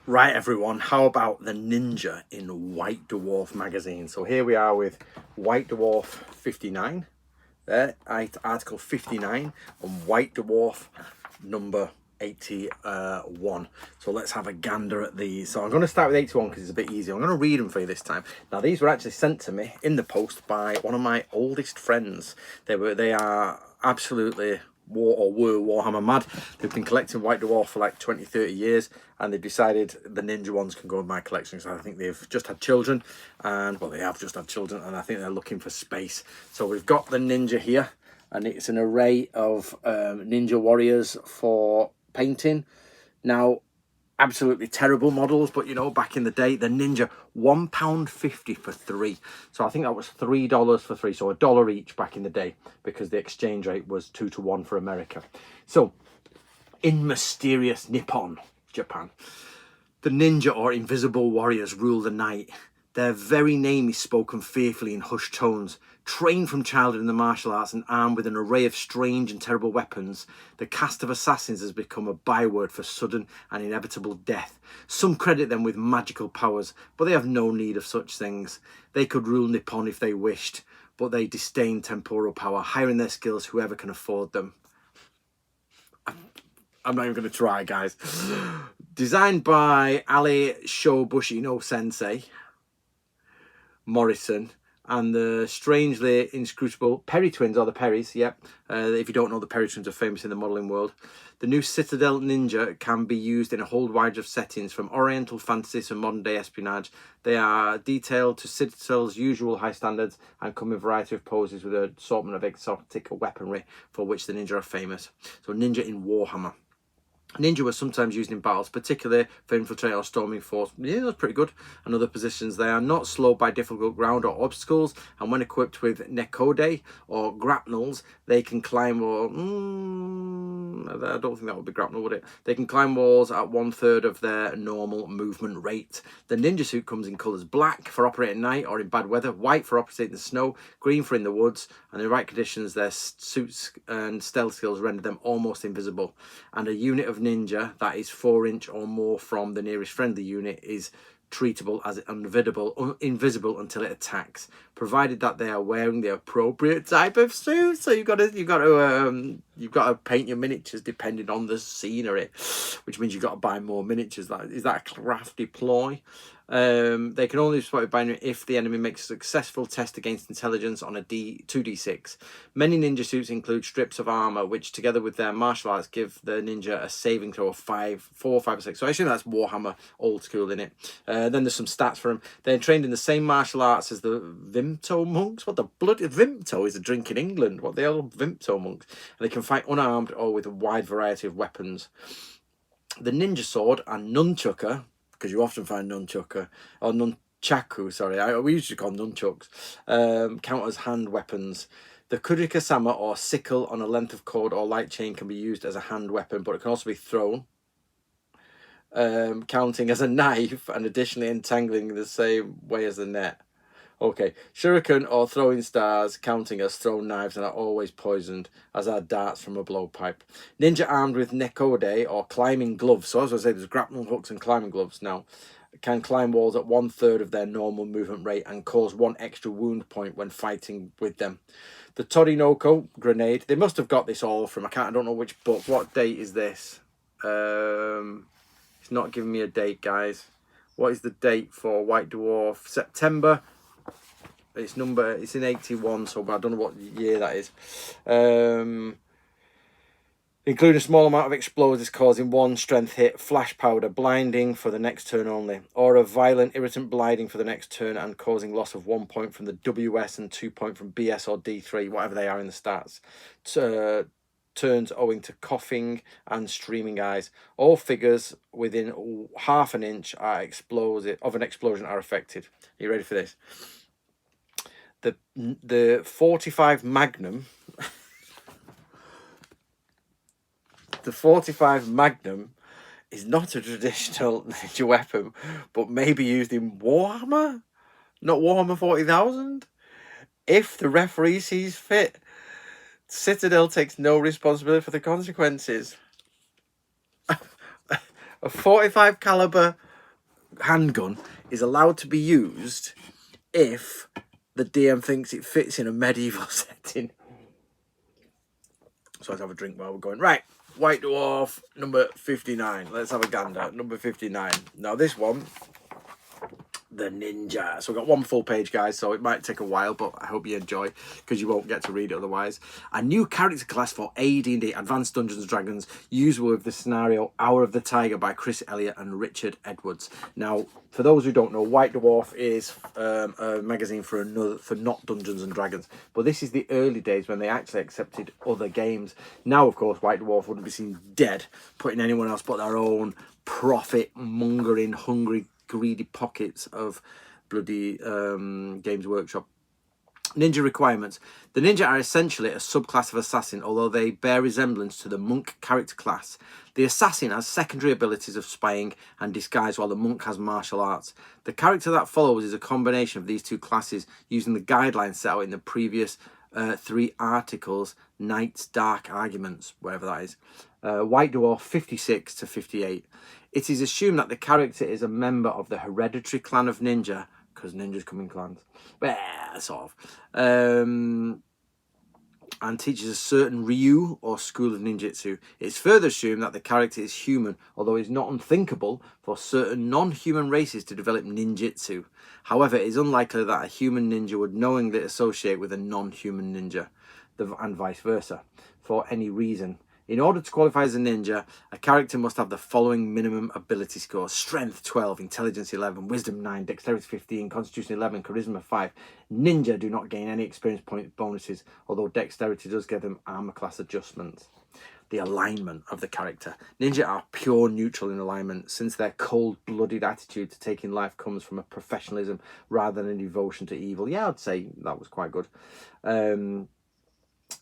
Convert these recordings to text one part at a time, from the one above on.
Right, everyone, how about the Ninja in White Dwarf magazine? So here we are with White Dwarf 59, there, article 59, and White Dwarf number 81. So let's have a gander at these. So I'm going to start with 81 because it's a bit easier. I'm going to read them for you this time. Now, these were actually sent to me in the post by one of my oldest friends. They are absolutely were Warhammer mad. They've been collecting White Dwarf for like 20-30 years, and they've decided the Ninja ones can go in my collection. So I think they've just had children, and well, they have just had children, and I think they're looking for space. So we've got the Ninja here, and it's an array of Ninja warriors for painting. Now, absolutely terrible models, but you know, back in the day, the Ninja, £1.50 for 3. So I think that was $3 for 3, so $1 each back in the day, because the exchange rate was 2 to 1 for America. So in mysterious Nippon, Japan, the Ninja, or invisible warriors, rule the night. Their very name is spoken fearfully in hushed tones. Trained from childhood in the martial arts and armed with an array of strange and terrible weapons, the caste of assassins has become a byword for sudden and inevitable death. Some credit them with magical powers, but they have no need of such things. They could rule Nippon if they wished, but they disdain temporal power, hiring their skills whoever can afford them. I'm not even going to try, guys. Designed by Ali Shobushino Sensei Morrison and the strangely inscrutable Perry twins, or the Perrys, yep. If you don't know, the Perry twins are famous in the modelling world. The new Citadel Ninja can be used in a whole wide of settings, from oriental fantasy to modern day espionage. They are detailed to Citadel's usual high standards and come in a variety of poses with an assortment of exotic weaponry for which the Ninja are famous. So Ninja in Warhammer. Ninja was sometimes used in battles, particularly for infiltrating or storming force. Yeah, that's pretty good. And other positions. They are not slowed by difficult ground or obstacles, and when equipped with nekode or grapnels, they can climb or... I don't think that would be grapnel, would it? They can climb walls at 1/3 of their normal movement rate. The Ninja suit comes in colours black for operating at night or in bad weather, white for operating in the snow, green for in the woods, and in the right conditions their suits and stealth skills render them almost invisible. And a unit of Ninja that is 4 inch or more from the nearest friendly unit is treatable as invisible until it attacks, provided that they are wearing the appropriate type of suit. So you've got to paint your miniatures depending on the scenery, which means you've got to buy more miniatures. Is that a crafty ploy? They can only be spotted by if the enemy makes a successful test against intelligence on a 2d6. Many ninja suits include strips of armor, which together with their martial arts give the ninja a saving throw of 4, 5 or 6. So I assume that's Warhammer old school in it. Then there's some stats for them. They're trained in the same martial arts as the Vimto monks. What the bloody Vimto is a drink in England? What the hell, Vimto monks? And they can fight unarmed or with a wide variety of weapons. The ninja sword and nunchucker, because you often find nunchucker or nunchaku, sorry, we usually call them nunchucks, count as hand weapons. The kurikasama, or sickle on a length of cord or light chain, can be used as a hand weapon, but it can also be thrown, counting as a knife and additionally entangling in the same way as the net. Okay, shuriken or throwing stars, counting as thrown knives, and are always poisoned, as are darts from a blowpipe. Ninja armed with nekode, or climbing gloves. So as I say, there's grapnel hooks and climbing gloves now. Can climb walls at 1/3 of their normal movement rate and cause 1 extra wound point when fighting with them. The Torinoko grenade. They must have got this all from, I don't know which book. What date is this? It's not giving me a date, guys. What is the date for White Dwarf? September. It's in 81, so I don't know what year that is. Include a small amount of explosives causing 1 strength hit, flash powder, blinding for the next turn only, or a violent irritant blinding for the next turn and causing loss of 1 point from the WS and 2 point from BS or D3, whatever they are in the stats. Turns owing to coughing and streaming eyes. All figures within half an inch of an explosion are affected. Are you ready for this? The 45 Magnum, the 45 Magnum is not a traditional ninja weapon, but may be used in Warhammer, not Warhammer 40,000. If the referee sees fit, Citadel takes no responsibility for the consequences. A 45 caliber handgun is allowed to be used if the DM thinks it fits in a medieval setting. So let's have a drink while we're going. Right, White Dwarf, number 59. Let's have a gander. Number 59. Now this one, the Ninja. So we've got one full page, guys, so it might take a while, but I hope you enjoy, because you won't get to read it otherwise. A new character class for AD&D Advanced Dungeons and Dragons, used with the scenario Hour of the Tiger by Chris Elliott and Richard Edwards. Now, for those who don't know, White Dwarf is a magazine for not Dungeons and Dragons, but this is the early days when they actually accepted other games. Now, of course, White Dwarf wouldn't be seen dead putting anyone else but their own profit-mongering, hungry, greedy pockets of bloody Games Workshop. Ninja requirements. The ninja are essentially a subclass of assassin, although they bear resemblance to the monk character class. The assassin has secondary abilities of spying and disguise, while the monk has martial arts. The character that follows is a combination of these two classes, using the guidelines set out in the previous 3 articles, Knight's Dark Arguments, wherever that is. White Dwarf 56 to 58. It is assumed that the character is a member of the hereditary clan of ninja, because ninjas come in clans, sort of, and teaches a certain ryu or school of ninjutsu. It's further assumed that the character is human, although it's not unthinkable for certain non-human races to develop ninjutsu. However, it is unlikely that a human ninja would knowingly associate with a non-human ninja, and vice versa, for any reason. In order to qualify as a ninja, a character must have the following minimum ability scores: Strength 12, Intelligence 11, Wisdom 9, Dexterity 15, Constitution 11, Charisma 5. Ninja do not gain any experience point bonuses, although Dexterity does give them armor class adjustments. The alignment of the character. Ninja are pure neutral in alignment, since their cold-blooded attitude to taking life comes from a professionalism rather than a devotion to evil. Yeah, I'd say that was quite good.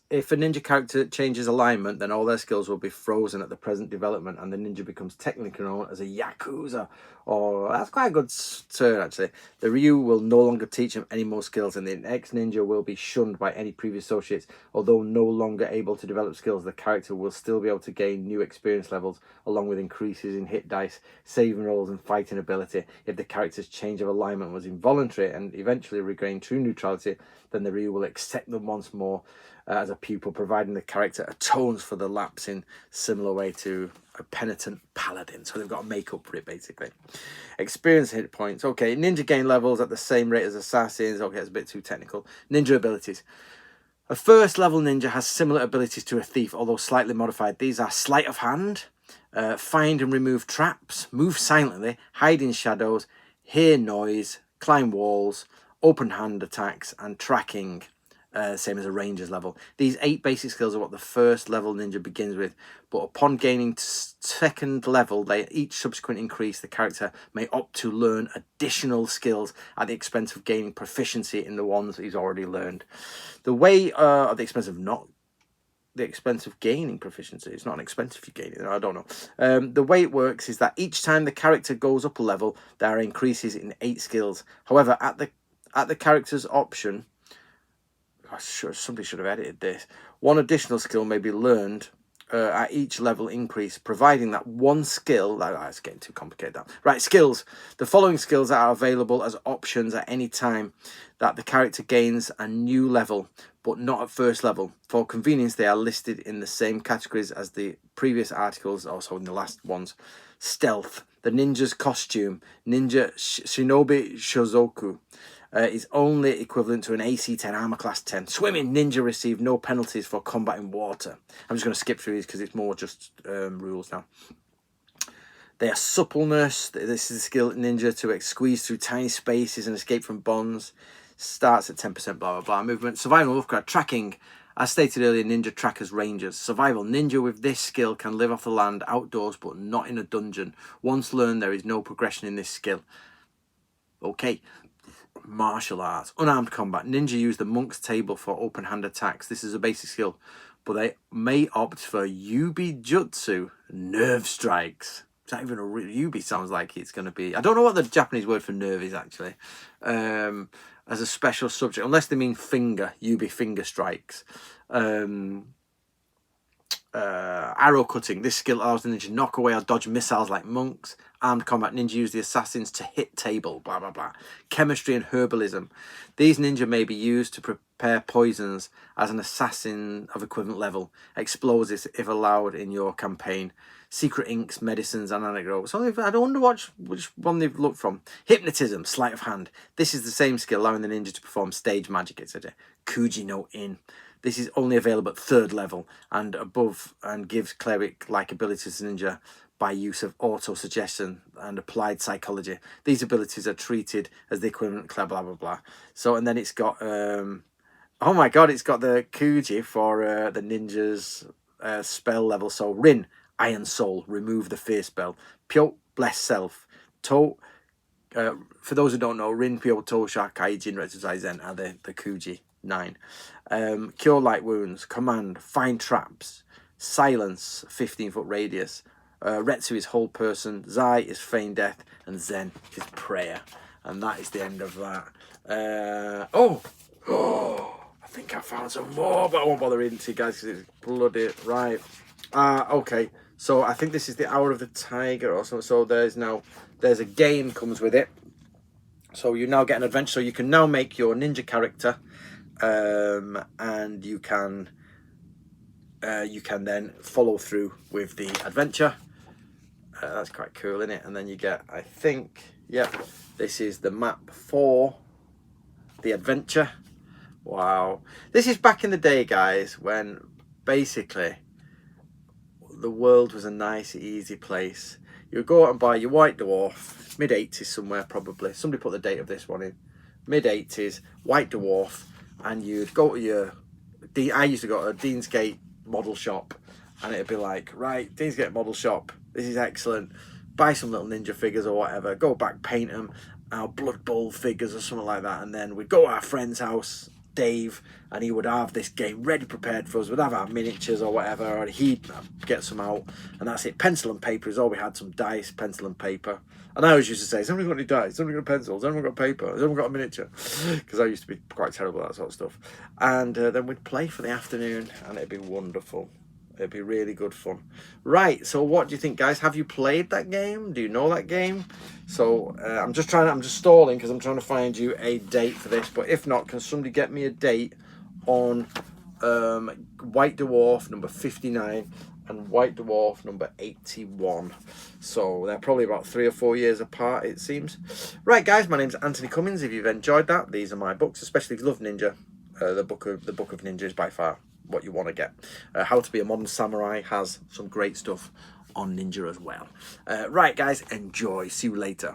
If a ninja character changes alignment, then all their skills will be frozen at the present development, and the ninja becomes technically known as a Yakuza. Or that's quite a good turn, actually. The Ryu will no longer teach him any more skills, and the ex-ninja will be shunned by any previous associates. Although no longer able to develop skills, the character will still be able to gain new experience levels, along with increases in hit dice, saving rolls, and fighting ability. If the character's change of alignment was involuntary and eventually regain true neutrality, then the Ryu will accept them once more as a pupil, providing the character atones for the lapse in similar way to a penitent paladin. So they've got to make up for it, basically. Experience hit points. Okay, ninja gain levels at the same rate as assassins. Okay, it's a bit too technical. Ninja abilities. A first level ninja has similar abilities to a thief, although slightly modified. These are sleight of hand, find and remove traps, move silently, hide in shadows, hear noise, climb walls, open hand attacks, and tracking. Same as a ranger's level. These 8 basic skills are what the first level ninja begins with, but upon gaining second level, they each subsequent increase, the character may opt to learn additional skills at the expense of gaining proficiency in the ones he's already learned. The way at the expense of not the expense of gaining proficiency. It's not an expense if you gain it. I don't know. The way it works is that each time the character goes up a level, there are increases in 8 skills. However, at the character's option, somebody should have edited this. One additional skill may be learned at each level increase, providing that one skill... That's getting too complicated. Right, skills. The following skills are available as options at any time that the character gains a new level, but not at first level. For convenience, they are listed in the same categories as the previous articles, also in the last ones. Stealth. The ninja's costume. Ninja Shinobi Shozoku. Is only equivalent to an AC 10 armor class 10. Swimming, ninja receive no penalties for combat in water. I'm just going to skip through these because it's more just rules now. They are suppleness. This is a skill ninja to squeeze through tiny spaces and escape from bonds. Starts at 10%, blah, blah, blah. Movement. Survival, upgrade, tracking. As stated earlier, ninja track as rangers. Survival, ninja with this skill can live off the land, outdoors, but not in a dungeon. Once learned, there is no progression in this skill. Okay. Martial arts. Unarmed combat. Ninja use the monk's table for open hand attacks. This is a basic skill, but they may opt for Yubi Jutsu, nerve strikes. It's not even a real... Yubi sounds like it's going to be... I don't know what the Japanese word for nerve is, actually. As a special subject, unless they mean finger. Yubi finger strikes. Arrow cutting. This skill allows the ninja to knock away or dodge missiles like monks. Armed combat ninja use the assassins to hit table. Blah blah blah. Chemistry and herbalism. These ninja may be used to prepare poisons as an assassin of equivalent level. Explosives if allowed in your campaign. Secret inks, medicines, and anecdotes. So I wonder which one they've looked from. Hypnotism, sleight of hand. This is the same skill, allowing the ninja to perform stage magic, etc. Kuji no In. This is only available at 3rd level and above, and gives cleric-like abilities to ninja by use of auto-suggestion and applied psychology. These abilities are treated as the equivalent blah blah blah blah. So, and then it's got oh my god, it's got the Kuji for the ninja's spell level. So Rin, Iron Soul, remove the fear spell. Pyo, bless self. To, for those who don't know, Rin, Pyo, To, Shakai, Jin, Retsu, Zen are the Kuji 9. Cure light wounds. Command, find traps. Silence, 15-foot radius. Retsu is whole person. Zai is feign death. And Zen is prayer. And that is the end of that. I think I found some more, but I won't bother reading to you guys because it's bloody right. Okay, so I think this is the Hour of the Tiger or something. So there's a game comes with it. So you now get an adventure. So you can now make your ninja character, and you can then follow through with the adventure. That's quite cool, isn't it? And then you get, I think, yep, this is the map for the adventure. Wow, this is back in the day, guys, when basically the world was a nice, easy place. You would go out and buy your White Dwarf, mid-80s somewhere probably. Somebody put the date of this one in. Mid-80s, White Dwarf, and you'd go to your... I used to go to a Deansgate model shop, and it'd be like, right, Deansgate model shop, this is excellent. Buy some little ninja figures or whatever. Go back, paint them, our Blood Bowl figures or something like that. And then we'd go to our friend's house, Dave, and he would have this game ready prepared for us. We'd have our miniatures or whatever, or he'd get some out, and that's it. Pencil and paper is all we had. Some dice, pencil and paper. And I always used to say, has anyone got any dice? Has anyone got a pencil? Has anyone got paper? Has anyone got a miniature? Because I used to be quite terrible at that sort of stuff. And then we'd play for the afternoon, and it'd be wonderful. It'd be really good fun. Right, so what do you think, guys? Have you played that game? Do you know that game? So I'm just stalling because I'm trying to find you a date for this. But if not, can somebody get me a date on White Dwarf number 59 and White Dwarf number 81? So they're probably about 3 or 4 years apart, it seems. Right, guys, my name's Anthony Cummins. If you've enjoyed that, these are my books, especially if you love Ninja. The book of Ninja is by far what you want to get. How to Be a Modern Samurai has some great stuff on Ninja as well. Right, guys, enjoy. See you later.